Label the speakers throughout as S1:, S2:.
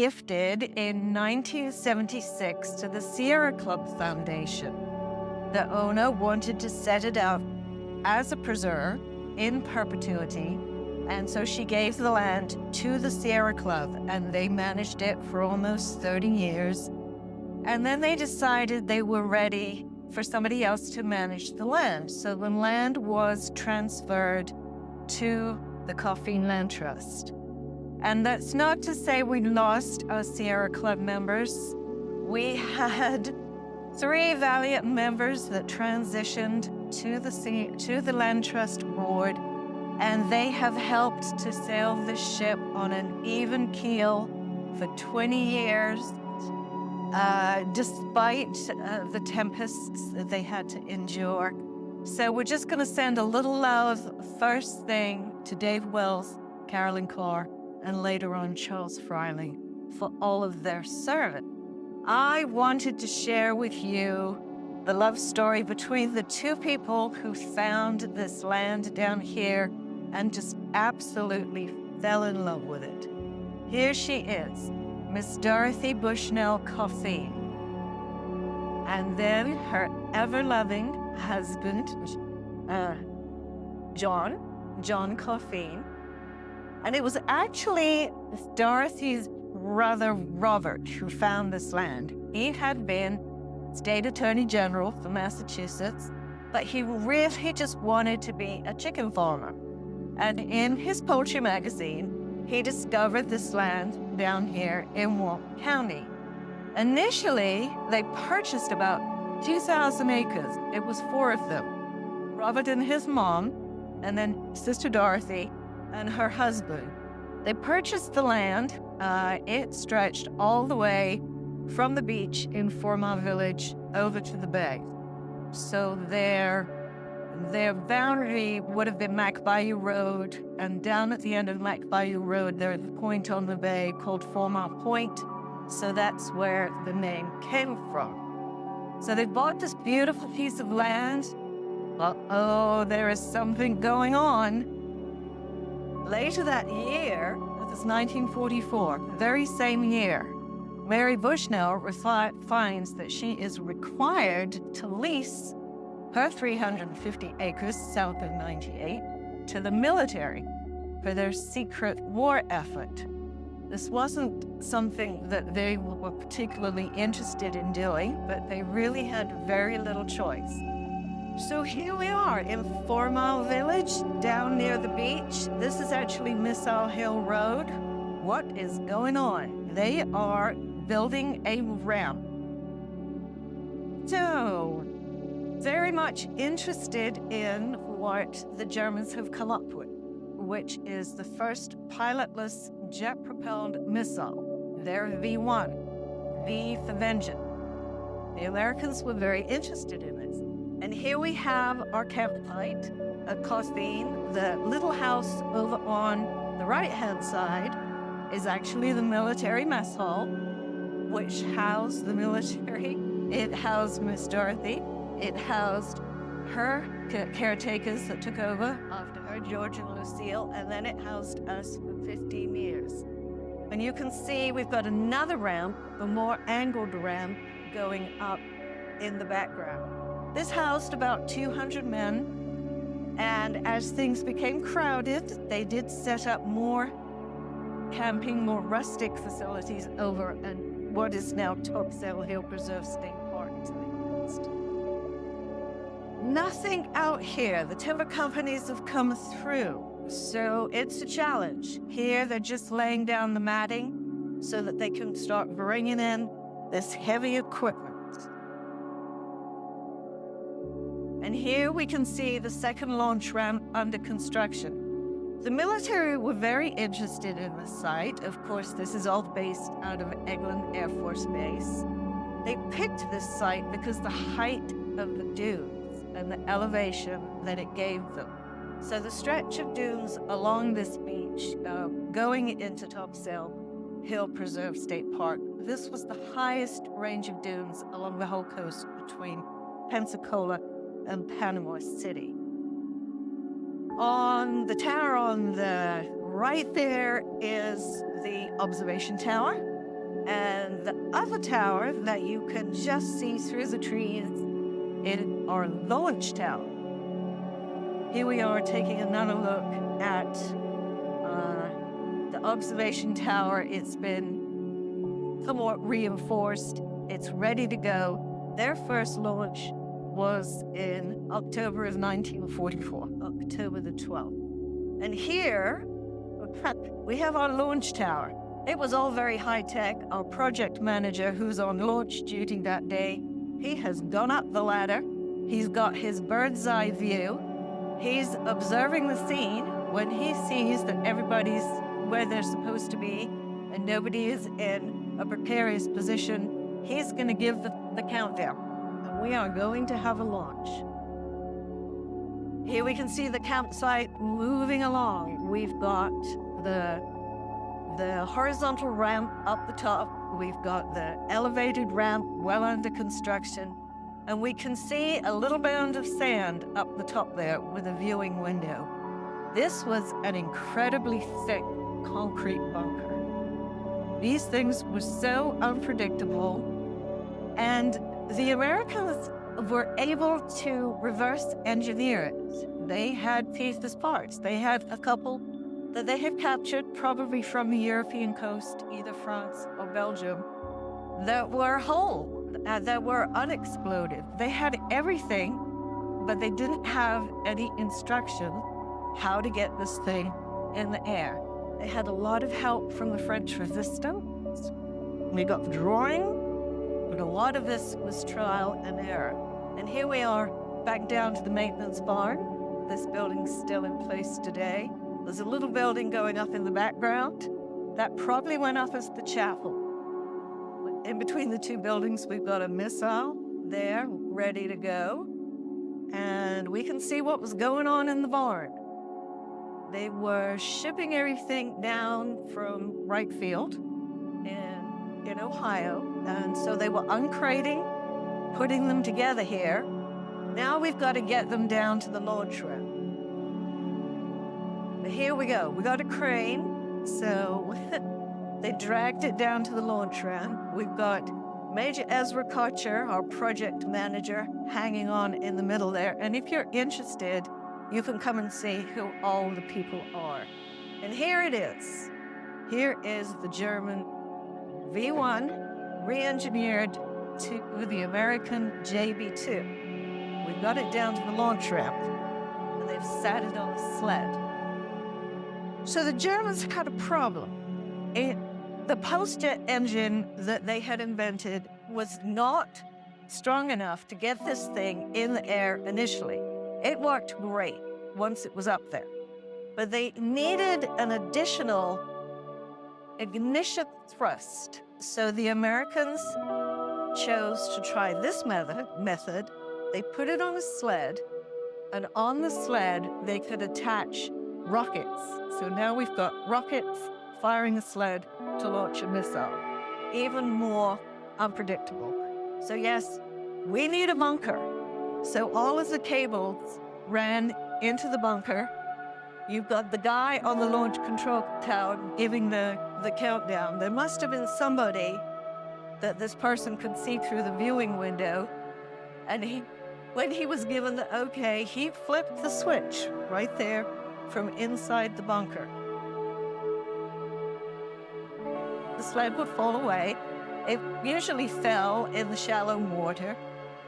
S1: gifted in 1976 to the Sierra Club Foundation. The owner wanted to set it out as a preserve in perpetuity, and so she gave the land to the Sierra Club, and they managed it for almost 30 years. And then they decided they were ready for somebody else to manage the land. So the land was transferred to the Coffeen Land Trust. And that's not to say we lost our Sierra Club members. We had 3 valiant members that transitioned to the Land Trust board, and they have helped to sail the ship on an even keel for 20 years, despite the tempests that they had to endure. So we're just going to send a little love first thing to Dave Wells, Carolyn Carr, and later on Charles Friley for all of their service. I wanted to share with you the love story between the 2 people who found this land down here and just absolutely fell in love with it. Here she is, Miss Dorothy Bushnell Coffeen, and then her ever-loving husband, John Coffeen. And it was actually Dorothy's brother, Robert, who found this land. He had been state attorney general for Massachusetts, but he really just wanted to be a chicken farmer. And in his poultry magazine, he discovered this land down here in Walton County. Initially, they purchased about 2,000 acres. It was 4 of them. Robert and his mom, and then Sister Dorothy, and her husband. They purchased the land. It stretched all the way from the beach in 4 Mile Village over to the bay. So their boundary would have been Mac Bayou Road, and down at the end of Mac Bayou Road, there's a point on the bay called 4 Mile Point. So that's where the name came from. So they bought this beautiful piece of land. Uh-oh, there is something going on. Later that year, this is 1944, very same year, Mary Bushnell finds that she is required to lease her 350 acres south of 98 to the military for their secret war effort. This wasn't something that they were particularly interested in doing, but they really had very little choice. So here we are in 4 Mile Village, down near the beach. This is actually Missile Hill Road. What is going on? They are building a ramp. So, very much interested in what the Germans have come up with, which is the first pilotless jet-propelled missile, their V1, V for Vengeance. The Americans were very interested in this. And here we have our campsite at Coffeen. The little house over on the right-hand side is actually the military mess hall, which housed the military. It housed Miss Dorothy. It housed her caretakers that took over after her, George and Lucille, and then it housed us for 15 years. And you can see we've got another ramp, a more angled ramp, going up in the background. This housed about 200 men, and as things became crowded, they did set up more camping, more rustic facilities over in what is now Topsail Hill Preserve State Park to the east. Nothing out here. The timber companies have come through, so it's a challenge. Here, they're just laying down the matting so that they can start bringing in this heavy equipment. And here we can see the second launch ramp under construction. The military were very interested in the site. Of course, this is all based out of Eglin Air Force Base. They picked this site because the height of the dunes and the elevation that it gave them. So the stretch of dunes along this beach, going into Topsail Hill Preserve State Park, this was the highest range of dunes along the whole coast between Pensacola and Panama City. On the tower on the right there is the observation tower. And the other tower that you can just see through the trees is our launch tower. Here we are taking another look at the observation tower. It's been somewhat reinforced. It's ready to go. Their first launch was in October of 1944, October the 12th. And here, we have our launch tower. It was all very high-tech. Our project manager, who's on launch duty that day, he has gone up the ladder. He's got his bird's eye view. He's observing the scene. When he sees that everybody's where they're supposed to be and nobody is in a precarious position, he's going to give the countdown. And we are going to have a launch. Here we can see the campsite moving along. We've got the horizontal ramp up the top. We've got the elevated ramp well under construction. And we can see a little band of sand up the top there with a viewing window. This was an incredibly thick concrete bunker. These things were so unpredictable, and the Americans were able to reverse engineer it. They had pieces parts. They had a couple that they had captured, probably from the European coast, either France or Belgium, that were whole, that were unexploded. They had everything, but they didn't have any instruction how to get this thing in the air. They had a lot of help from the French resistance. We got the drawing, but a lot of this was trial and error. And here we are back down to the maintenance barn. This building's still in place today. There's a little building going up in the background. That probably went up as the chapel. In between the two buildings, we've got a missile there, ready to go. And we can see what was going on in the barn. They were shipping everything down from Wright Field in Ohio. And so they were uncrating, putting them together here. Now we've got to get them down to the launch ramp. But here we go. We got a crane. So they dragged it down to the launch ramp. We've got Major Ezra Kocher, our project manager, hanging on in the middle there. And if you're interested, you can come and see who all the people are. And here it is. Here is the German V1 re-engineered to the American JB2. We got it down to the launch ramp, and they've sat it on a sled. So the Germans had a problem. The post-jet engine that they had invented was not strong enough to get this thing in the air initially. It worked great once it was up there. But they needed an additional ignition thrust. So the Americans chose to try this method. They put it on a sled, and on the sled, they could attach rockets. So now we've got rockets firing a sled to launch a missile. Even more unpredictable. So yes, we need a bunker. So all of the cables ran into the bunker. You've got the guy on the launch control tower giving the countdown. There must have been somebody that this person could see through the viewing window. And when he was given the okay, he flipped the switch right there from inside the bunker. The sled would fall away. It usually fell in the shallow water.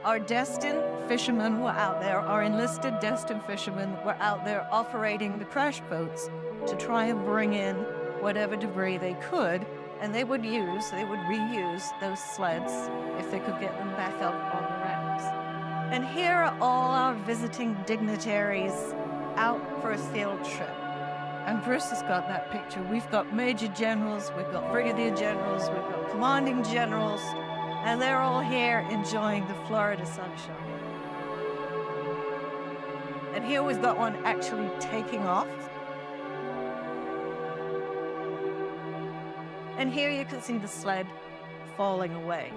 S1: Our destined fishermen were out there, our enlisted destined fishermen were out there operating the crash boats to try and bring in whatever debris they could, and they would reuse those sleds if they could get them back up on the ramps. And here are all our visiting dignitaries out for a field trip. And Bruce has got that picture. We've got major generals, we've got brigadier generals, we've got commanding generals, and they're all here enjoying the Florida sunshine. And here we've got one actually taking off. And here you can see the sled falling away,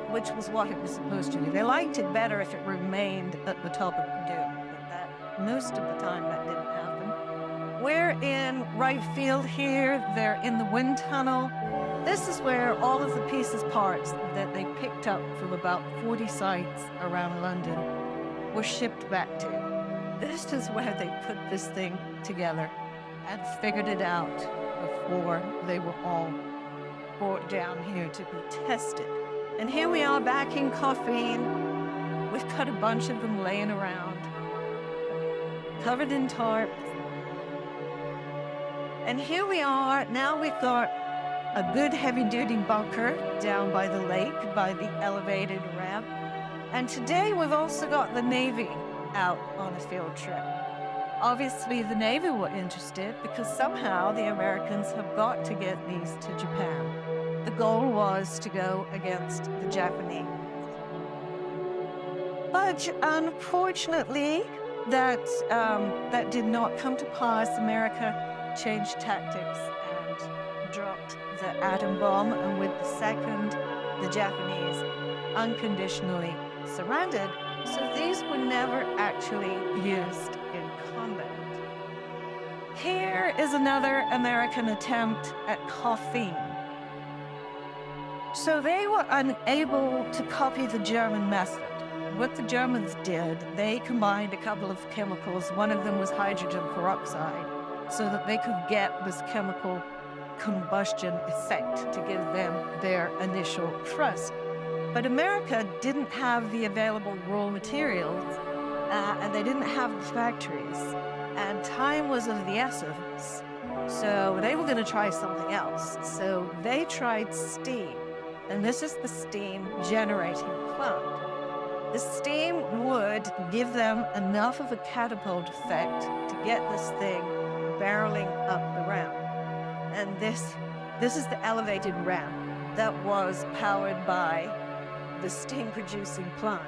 S1: which was what it was supposed to do. They liked it better if it remained at the top of the dune, but that, most of the time that didn't happen. We're in Wright Field here. They're in the wind tunnel. This is where all of the pieces, parts that they picked up from about 40 sites around London were shipped back to. This is where they put this thing together and figured it out before they were all brought down here to be tested. And here we are back in Coffeen. We've got a bunch of them laying around, covered in tarps. And here we are, now we've got a good heavy-duty bunker down by the lake, by the elevated ramp. And today we've also got the Navy out on a field trip. Obviously the Navy were interested because somehow the Americans have got to get these to Japan. The goal was to go against the Japanese. But unfortunately, that did not come to pass. America changed tactics and dropped the atom bomb, and with the second, the Japanese unconditionally surrendered. So these were never actually used in combat. Here is another American attempt at Coffeen. So they were unable to copy the German method. What the Germans did, they combined a couple of chemicals. One of them was hydrogen peroxide, so that they could get this chemical combustion effect to give them their initial thrust. But America didn't have the available raw materials, and they didn't have the factories, and time was of the essence. So they were going to try something else. So they tried steam, and this is the steam generating plant. The steam would give them enough of a catapult effect to get this thing barreling up the ramp. And this is the elevated ramp that was powered by the steam-producing plant.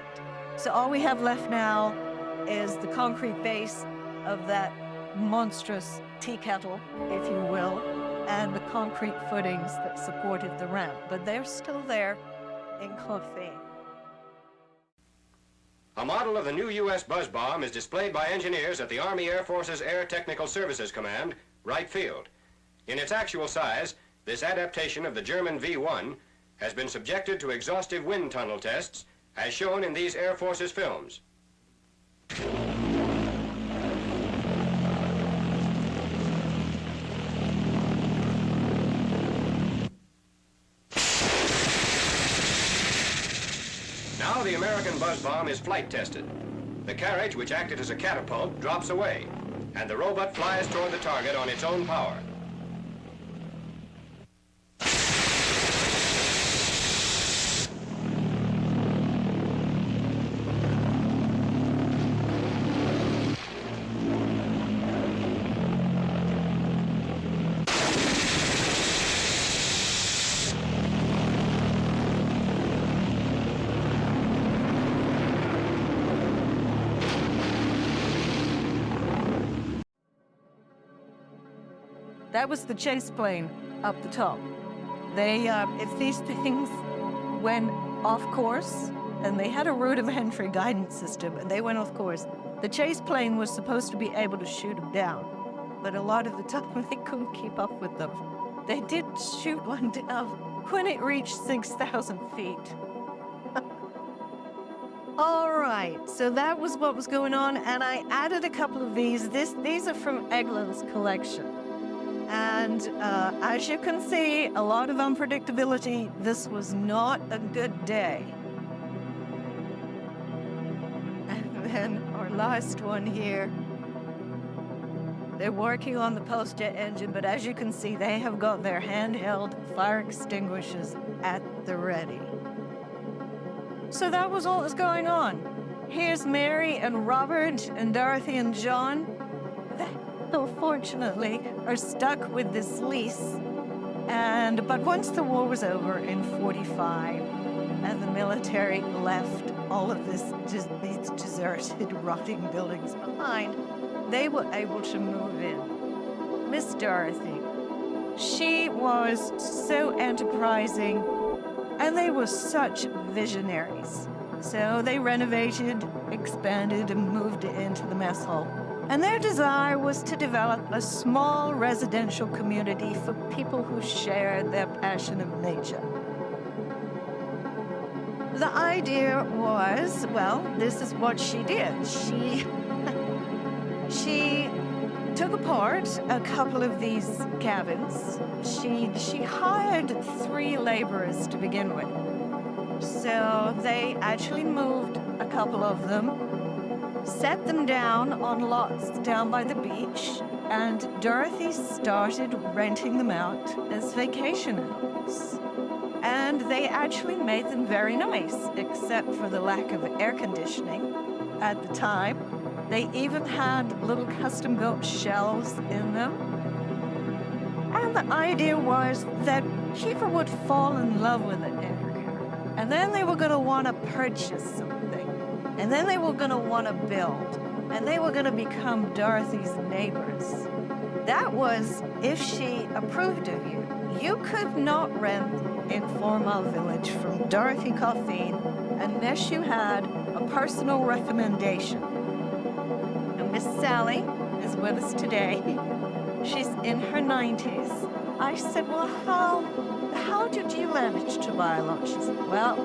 S1: So all we have left now is the concrete base of that monstrous tea kettle, if you will, and the concrete footings that supported the ramp. But they're still there in Coffeen.
S2: A model of the new U.S. buzz bomb is displayed by engineers at the Army Air Force's Air Technical Services Command, Wright Field. In its actual size, this adaptation of the German V-1 has been subjected to exhaustive wind tunnel tests, as shown in these Air Force's films. Now the American buzz bomb is flight tested. The carriage, which acted as a catapult, drops away, and the robot flies toward the target on its own power.
S1: That was the chase plane up the top. If these things went off course, and they had a rudimentary guidance system, and they went off course, the chase plane was supposed to be able to shoot them down. But a lot of the time, they couldn't keep up with them. They did shoot one down when it reached 6,000 feet. All right, so that was what was going on, and I added a couple of these. These are from Eglon's collection. And as you can see, a lot of unpredictability. This was not a good day. And then our last one here. They're working on the post-jet engine, but as you can see, they have got their handheld fire extinguishers at the ready. So that was all that was going on. Here's Mary and Robert and Dorothy and John. Unfortunately, are stuck with this lease. But once the war was over in 45, and the military left all of these deserted, rotting buildings behind, they were able to move in. Miss Dorothy, she was so enterprising, and they were such visionaries. So they renovated, expanded, and moved it into the mess hall. And their desire was to develop a small residential community for people who shared their passion of nature. The idea was, well, this is what she did. She took apart a couple of these cabins. She hired 3 laborers to begin with. So they actually moved a couple of them, set them down on lots down by the beach, and Dorothy started renting them out as vacation homes. And they actually made them very nice, except for the lack of air conditioning at the time. They even had little custom-built shelves in them. And the idea was that people would fall in love with it area. And then they were going to want to purchase something. And then they were going to want to build. And they were going to become Dorothy's neighbors. That was if she approved of you. You could not rent in Formal Village from Dorothy Coffeen unless you had a personal recommendation. And Miss Sally is with us today. She's in her 90s. I said, well, how did you manage to buy a lot? She said, well,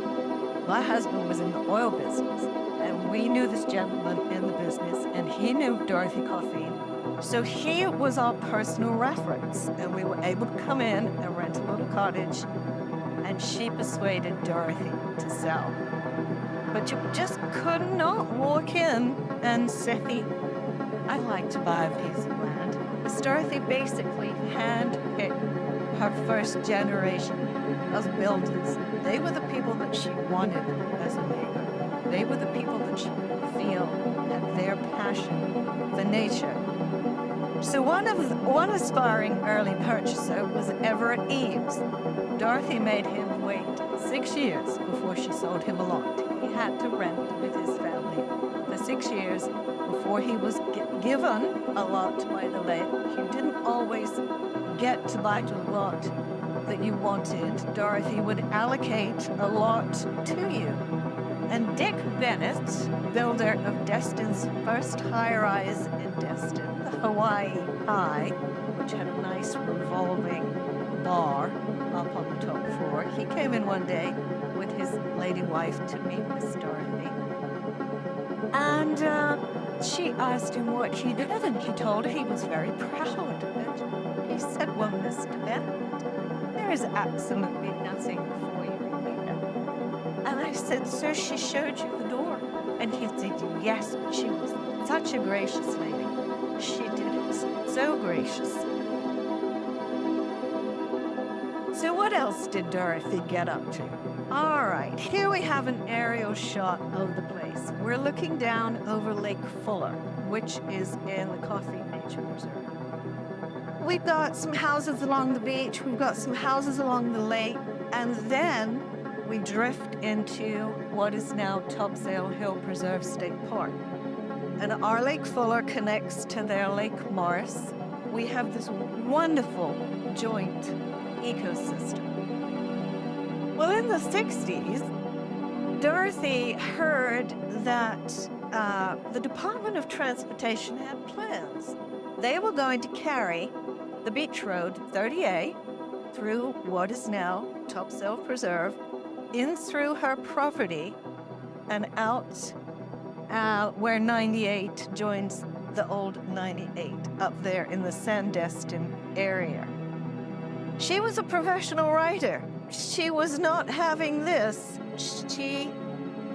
S1: my husband was in the oil business, and we knew this gentleman in the business, and he knew Dorothy Coffeen. So he was our personal reference, and we were able to come in and rent a little cottage, and she persuaded Dorothy to sell. But you just could not walk in and say, I'd like to buy a piece of land. Miss Dorothy basically handpicked her first generation of builders. They were the people that she wanted as a neighbor. They were the people that she could feel had their passion for nature. So one aspiring early purchaser was Everett Eaves. Dorothy made him wait 6 years before she sold him a lot. He had to rent with his family for 6 years before he was given a lot by the lake. You didn't always get to buy the lot that you wanted. Dorothy would allocate a lot to you. And Dick Bennett, builder of Destin's first high-rise in Destin, the Hawaii High, which had a nice revolving bar up on the top floor, he came in one day with his lady wife to meet Miss Dorothy. And she asked him what he did, and he told her he was very proud of it. He said, well, Mr. Bennett, there is absolutely nothing for you here. And I said, so she showed you the door? And he said, yes, but she was such a gracious lady. She did it so graciously. So what else did Dorothy get up to? All right, here we have an aerial shot of the place. We're looking down over Lake Fuller, which is in the Coffeen Nature Preserve. We've got some houses along the beach, we've got some houses along the lake, and then we drift into what is now Topsail Hill Preserve State Park. And our Lake Fuller connects to their Lake Morris. We have this wonderful joint ecosystem. Well, in the 60s, Dorothy heard that the Department of Transportation had plans. They were going to carry the beach road 30A through what is now Topsail Preserve, in through her property and out where 98 joins the old 98 up there in the Sandestin area. She was a professional writer. She was not having this. She,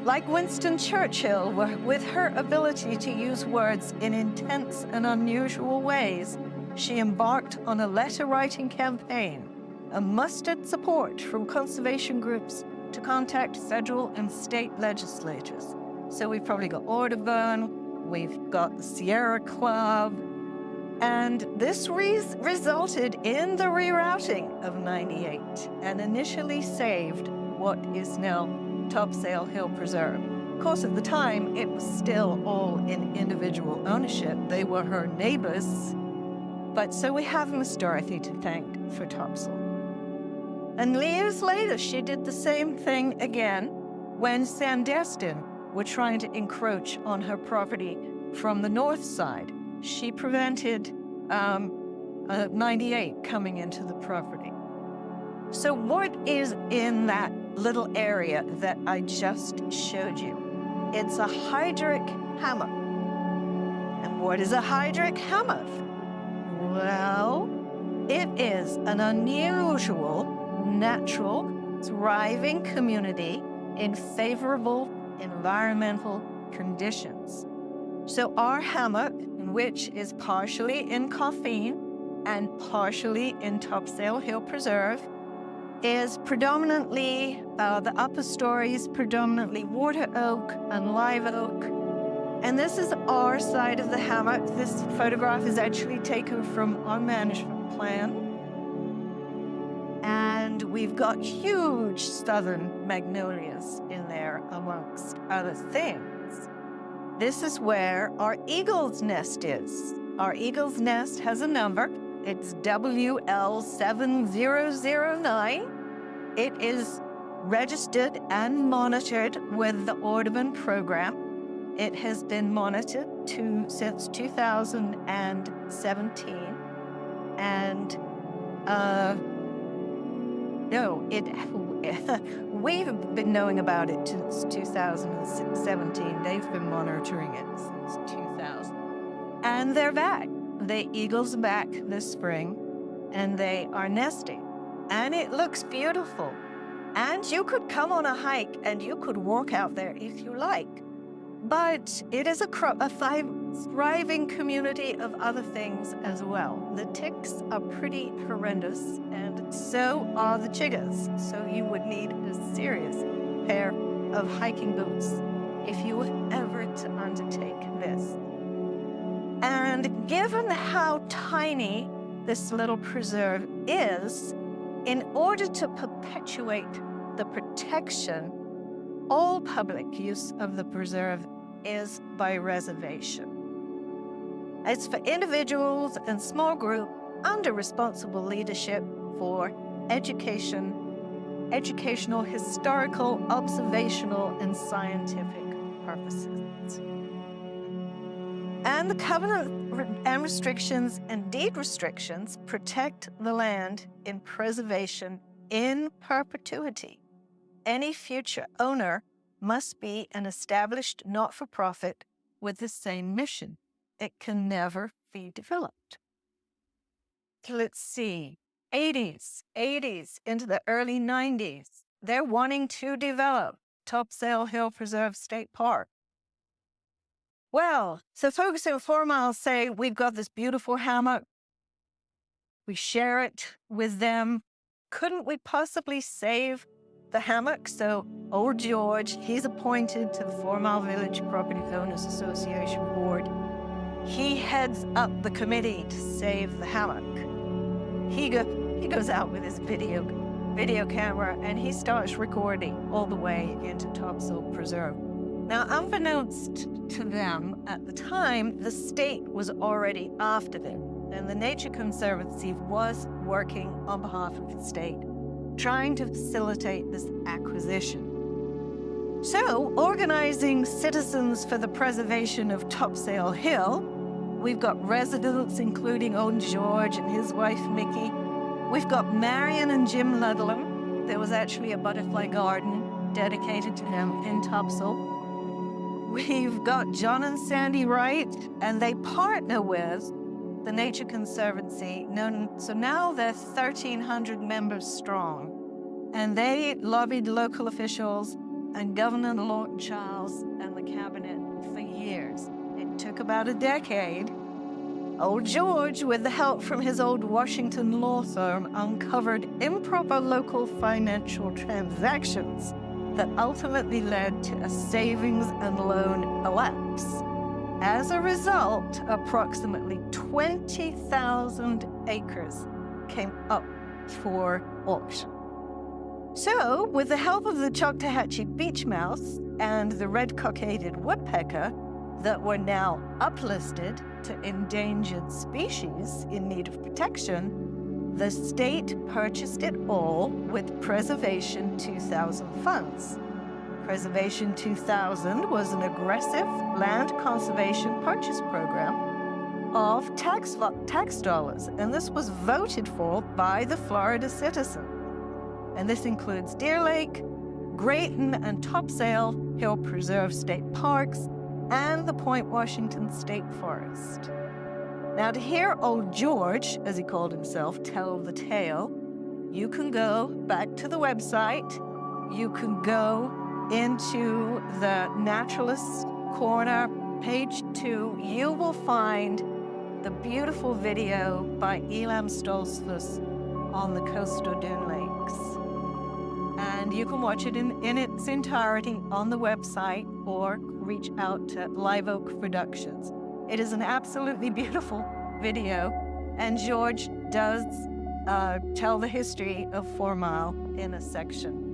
S1: like Winston Churchill, with her ability to use words in intense and unusual ways, she embarked on a letter-writing campaign and mustered support from conservation groups to contact federal and state legislatures. So we've probably got Audubon, we've got the Sierra Club, and this resulted in the rerouting of 98 and initially saved what is now Topsail Hill Preserve. Of course, at the time, it was still all in individual ownership. They were her neighbors. But so we have Miss Dorothy to thank for Topsail. And years later, she did the same thing again when Sandestin were trying to encroach on her property from the north side. she prevented 98 coming into the property. So what is in that little area that I just showed you? It's a hydric hammock. And what is a hydric hammock? Well, it is an unusual, natural, thriving community in favorable environmental conditions. So our hammock, which is partially in Coffeen and partially in Topsail Hill Preserve, is predominantly, the upper stories, predominantly water oak and live oak. And this is our side of the hammock. This photograph is actually taken from our management plan. And we've got huge southern magnolias in there, amongst other things. This is where our eagle's nest is. Our eagle's nest has a number. It's WL7009. It is registered and monitored with the Audubon program. It has been monitored since 2017. And we've been knowing about it since 2017. They've been monitoring it since 2000. And they're back. The eagles are back this spring, and they are nesting. And it looks beautiful. And you could come on a hike, and you could walk out there if you like. But it is a thriving community of other things as well. The ticks are pretty horrendous, and so are the chiggers. So you would need a serious pair of hiking boots if you were ever to undertake this. And given how tiny this little preserve is, in order to perpetuate the protection, all public use of the preserve is by reservation. It's for individuals and small groups under responsible leadership for educational, historical, observational, and scientific purposes. And the covenant and restrictions and deed restrictions protect the land in preservation in perpetuity. Any future owner must be an established not-for-profit with the same mission. It can never be developed. Let's see, 80s into the early 90s, they're wanting to develop Topsail Hill Preserve State Park. Well, so folks in 4 Miles say, we've got this beautiful hammock. We share it with them. Couldn't we possibly save the hammock? So old George, he's appointed to the 4 Mile Village Property Owners Association Board. He heads up the committee to save the hammock. He goes out with his video camera, and he starts recording all the way into Topsail Preserve. Now, unbeknownst to them at the time, the state was already after them, and the Nature Conservancy was working on behalf of the state, trying to facilitate this acquisition. So, organizing citizens for the preservation of Topsail Hill, we've got residents, including old George and his wife, Mickey. We've got Marion and Jim Ludlam. There was actually a butterfly garden dedicated to him in Topsail. We've got John and Sandy Wright, and they partner with the Nature Conservancy. So now they're 1,300 members strong. And they lobbied local officials and Governor Lawton Charles and the cabinet for years. It took about a decade. Old George, with the help from his old Washington law firm, uncovered improper local financial transactions that ultimately led to a savings and loan collapse. As a result, approximately 20,000 acres came up for auction. So, with the help of the Choctawhatchee beach mouse and the red-cockaded woodpecker that were now uplisted to endangered species in need of protection, the state purchased it all with Preservation 2000 funds. Preservation 2000 was an aggressive land conservation purchase program of tax dollars, and this was voted for by the Florida citizens. And this includes Deer Lake, Grayton and Topsail Hill Preserve State Parks, and the Point Washington State Forest. Now, to hear old George, as he called himself, tell the tale, you can go back to the website. You can go into the Naturalist Corner, page 2. You will find the beautiful video by Elam Stoltzfus on the coastal dune lakes. And you can watch it in its entirety on the website or reach out to Live Oak Productions. It is an absolutely beautiful video, and George does tell the history of 4 Mile in a section.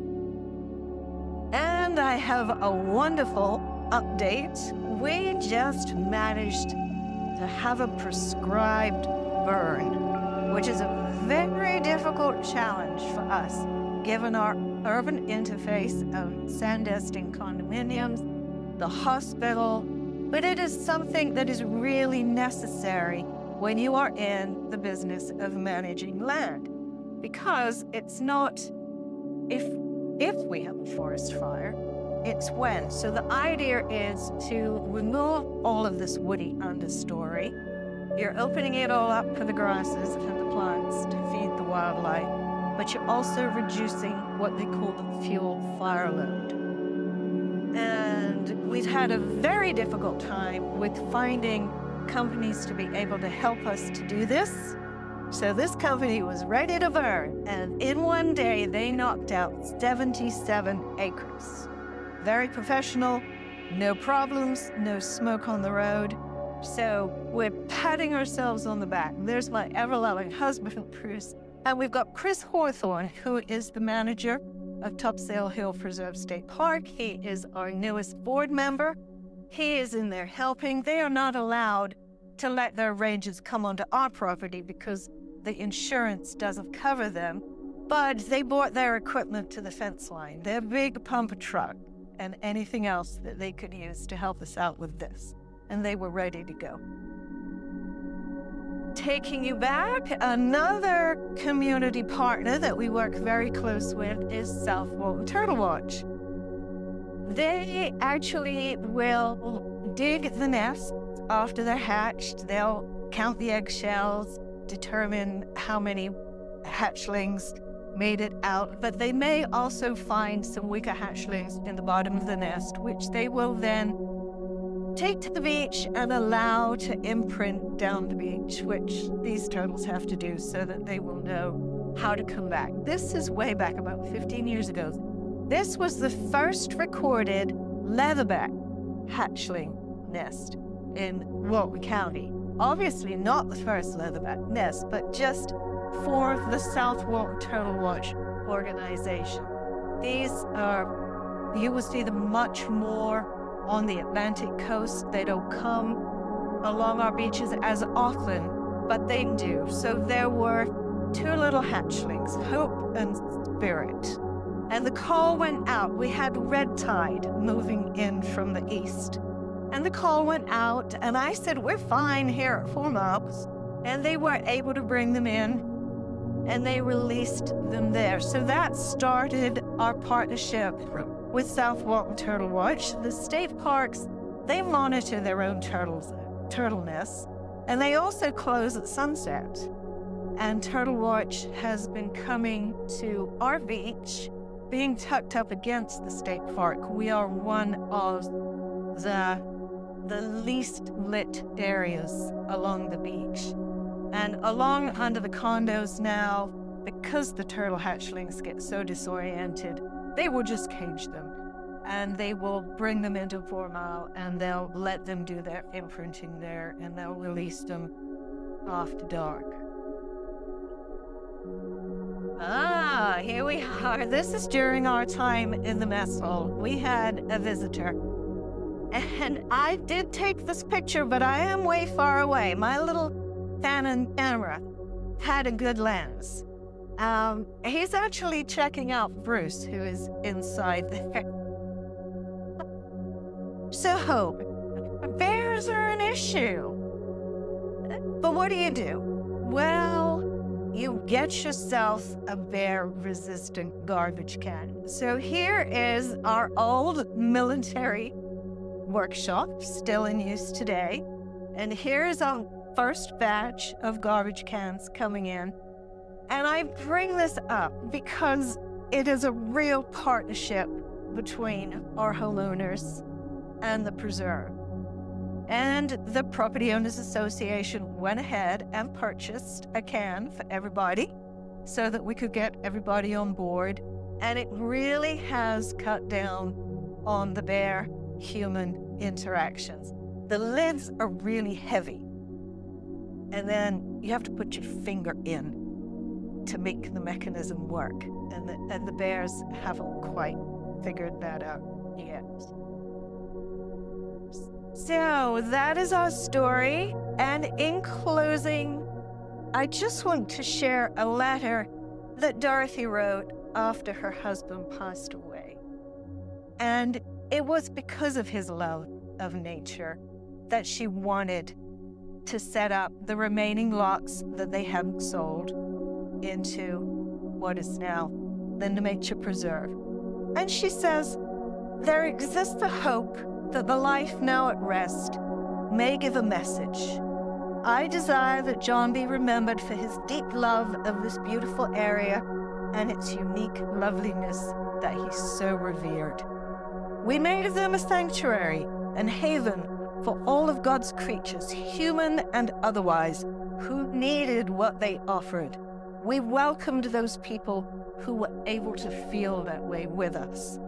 S1: And I have a wonderful update. We just managed to have a prescribed burn, which is a very difficult challenge for us, given our urban interface of sandesting condominiums, the hospital, but it is something that is really necessary when you are in the business of managing land, because it's not if we have a forest fire, it's when. So the idea is to remove all of this woody understory. You're opening it all up for the grasses and the plants to feed the wildlife, but you're also reducing what they call the fuel fire load. And we've had a very difficult time with finding companies to be able to help us to do this. So this company was ready to burn, and in one day they knocked out 77 acres. Very professional, no problems, no smoke on the road. So we're patting ourselves on the back. There's my ever-loving husband, Bruce. And we've got Chris Hawthorne, who is the manager of Topsail Hill Preserve State Park. He is our newest board member. He is in there helping. They are not allowed to let their rangers come onto our property because the insurance doesn't cover them, but they brought their equipment to the fence line, their big pumper truck, and anything else that they could use to help us out with this. And they were ready to go. Taking you back, another community partner that we work very close with is South Walton Turtle Watch. They actually will dig the nests after they're hatched. They'll count the eggshells, determine how many hatchlings made it out, but they may also find some weaker hatchlings in the bottom of the nest, which they will then take to the beach and allow to imprint down the beach, which these turtles have to do so that they will know how to come back. This is way back about 15 years ago. This was the first recorded leatherback hatchling nest in Walton County. Obviously not the first leatherback nest, but just for the South Walton Turtle Watch organization. These are, you will see them much more on the Atlantic coast. They don't come along our beaches as often, but they do. So there were 2 little hatchlings, Hope and Spirit. And the call went out. We had red tide moving in from the east. And the call went out, and I said, we're fine here at 4 Miles. And they were able to bring them in, and they released them there. So that started our partnership with South Walton Turtle Watch. The state parks, they monitor their own turtle nests, and they also close at sunset. And Turtle Watch has been coming to our beach, being tucked up against the state park. We are one of the least lit areas along the beach. And along under the condos now, because the turtle hatchlings get so disoriented, they will just cage them. And they will bring them into 4 Mile, and they'll let them do their imprinting there, and they'll release them after dark. Ah, here we are. This is during our time in the mess hall. We had a visitor. And I did take this picture, but I am way far away. My little Canon camera had a good lens. He's actually checking out Bruce, who is inside there. So, bears are an issue. what do? Well, you get yourself a bear-resistant garbage can. So here is our old military workshop, still in use today. And here's our first batch of garbage cans coming in. And I bring this up because it is a real partnership between our homeowners and the preserve. And the Property Owners Association went ahead and purchased a can for everybody so that we could get everybody on board. And it really has cut down on the bear-human interactions. The lids are really heavy. And then you have to put your finger in to make the mechanism work. And the bears haven't quite figured that out yet. So that is our story. And in closing, I just want to share a letter that Dorothy wrote after her husband passed away. And it was because of his love of nature that she wanted to set up the remaining lots that they hadn't sold into what is now the Nature Preserve. And she says, there exists a hope that the life now at rest may give a message. I desire that John be remembered for his deep love of this beautiful area and its unique loveliness that he so revered. We made of them a sanctuary and haven for all of God's creatures, human and otherwise, who needed what they offered. We welcomed those people who were able to feel that way with us.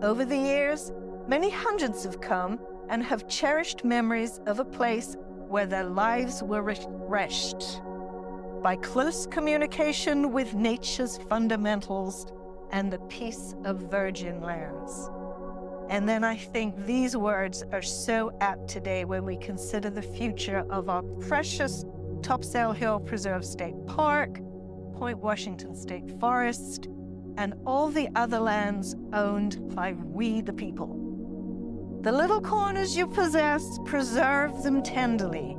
S1: Over the years, many hundreds have come and have cherished memories of a place where their lives were refreshed by close communication with nature's fundamentals and the peace of virgin lands. And then I think these words are so apt today when we consider the future of our precious Topsail Hill Preserve State Park, Point Washington State Forest, and all the other lands owned by we the people. The little corners you possess, preserve them tenderly.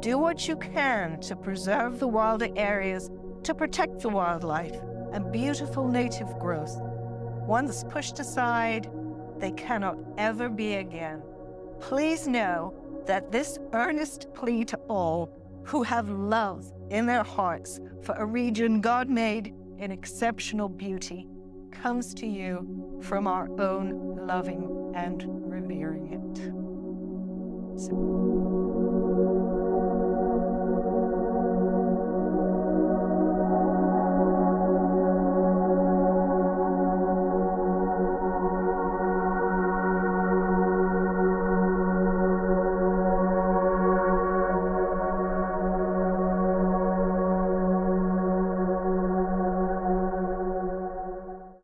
S1: Do what you can to preserve the wilder areas, to protect the wildlife and beautiful native growth. Once pushed aside, they cannot ever be again. Please know that this earnest plea to all who have love in their hearts for a region God made in exceptional beauty comes to you from our own loving and revering it. So.